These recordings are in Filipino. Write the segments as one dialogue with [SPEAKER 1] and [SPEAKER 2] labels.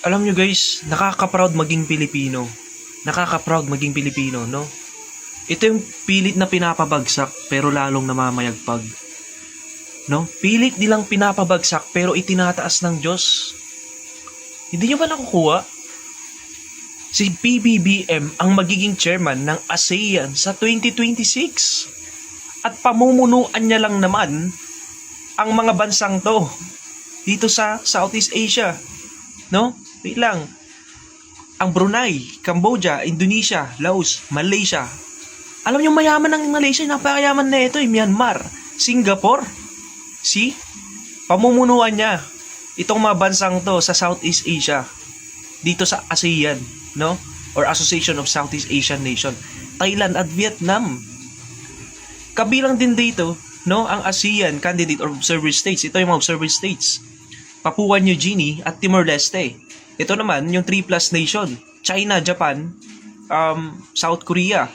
[SPEAKER 1] Alam nyo guys, nakaka-proud maging Pilipino. Nakaka-proud maging Pilipino, no? Ito yung pilit na pinapabagsak pero lalong namamayagpag. No? Pilit nilang pinapabagsak pero itinataas ng Diyos. Hindi nyo ba nakukuha? Si PBBM ang magiging chairman ng ASEAN sa 2026. At pamumunuan niya lang naman ang mga bansang to dito sa Southeast Asia. No? Wait lang. Ang Brunei, Cambodia, Indonesia, Laos, Malaysia. Alam niyo mayaman ng Malaysia, napakayaman na ito, Myanmar, Singapore. See? Pamumunuan niya itong mga bansang to sa Southeast Asia dito sa ASEAN, no? Or Association of Southeast Asian Nation. Thailand at Vietnam. Kabilang din dito, no, ang ASEAN candidate or observer states. Ito yung mga observer states. Papua New Guinea at Timor-Leste. Ito naman yung 3+ nation. China, Japan, South Korea.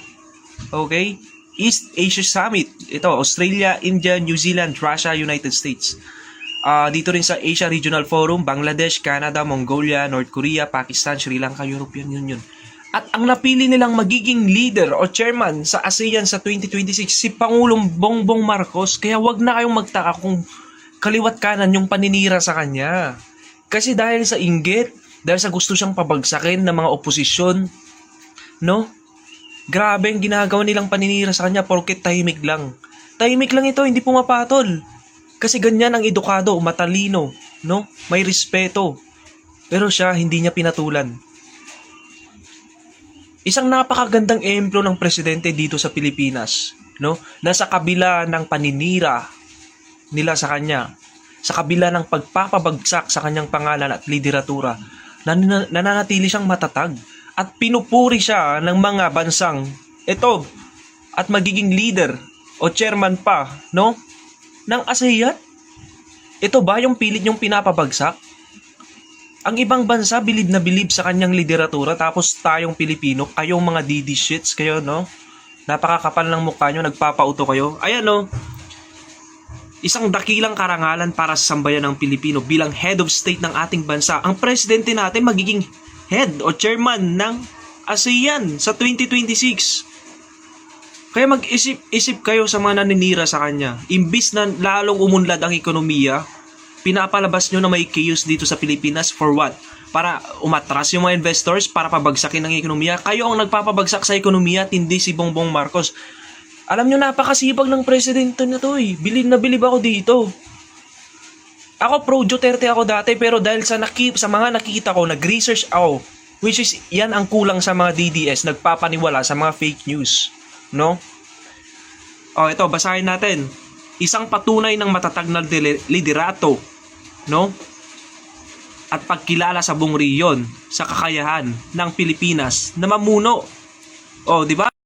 [SPEAKER 1] Okay? East Asia Summit. Ito, Australia, India, New Zealand, Russia, United States. Dito rin sa Asia Regional Forum, Bangladesh, Canada, Mongolia, North Korea, Pakistan, Sri Lanka, European Union. At ang napili nilang magiging leader o chairman sa ASEAN sa 2026, si Pangulong Bongbong Marcos. Kaya wag na kayong magtaka kung kaliwat kanan yung paninira sa kanya. Kasi dahil sa inggit, dahil sa gusto siyang pabagsakin ng mga oposisyon, no? Grabe ang ginagawa nilang paninira sa kanya porket tahimik lang. Tahimik lang ito, hindi pumapatol. Kasi ganyan ang edukado, matalino, no? May respeto. Pero siya, hindi niya pinatulan. Isang napakagandang ehemplo ng presidente dito sa Pilipinas, no? Nasa kabila ng paninira nila sa kanya, sa kabila ng pagpapabagsak sa kanyang pangalan at lideratura, nananatili siyang matatag at pinupuri siya ng mga bansang ito at magiging leader o chairman pa, no, ng ASEAN. Ito ba yung pilit yung pinapabagsak? Ang ibang bansa bilib na bilib sa kanyang lideratura, tapos tayong Pilipino, kayong mga DD shits kayo, no? Napakakapal ng mukha nyo, nagpapauto kayo. Ayan, no? Isang dakilang karangalan para sa sambayan ng Pilipino bilang head of state ng ating bansa. Ang presidente natin magiging head o chairman ng ASEAN sa 2026. Kaya mag-isip kayo sa mga naninira sa kanya. Imbis na lalong umunlad ang ekonomiya, pinapalabas nyo na may chaos dito sa Pilipinas for what? Para umatras yung mga investors, para pabagsakin ang ekonomiya. Kayo ang nagpapabagsak sa ekonomiya at hindi si Bongbong Marcos. Alam nyo, napakasipag ng presidente na to eh. Bilib na bilib ako dito. Ako pro Duterte ako dati, pero dahil sa mga nakikita ko, nag-research ako, which is yan ang kulang sa mga DDS, nagpapaniwala sa mga fake news, no? Ito, basahin natin. Isang patunay ng matatag na liderato, no? At pagkilala sa buong rehiyon sa kakayahan ng Pilipinas na mamuno. Di ba?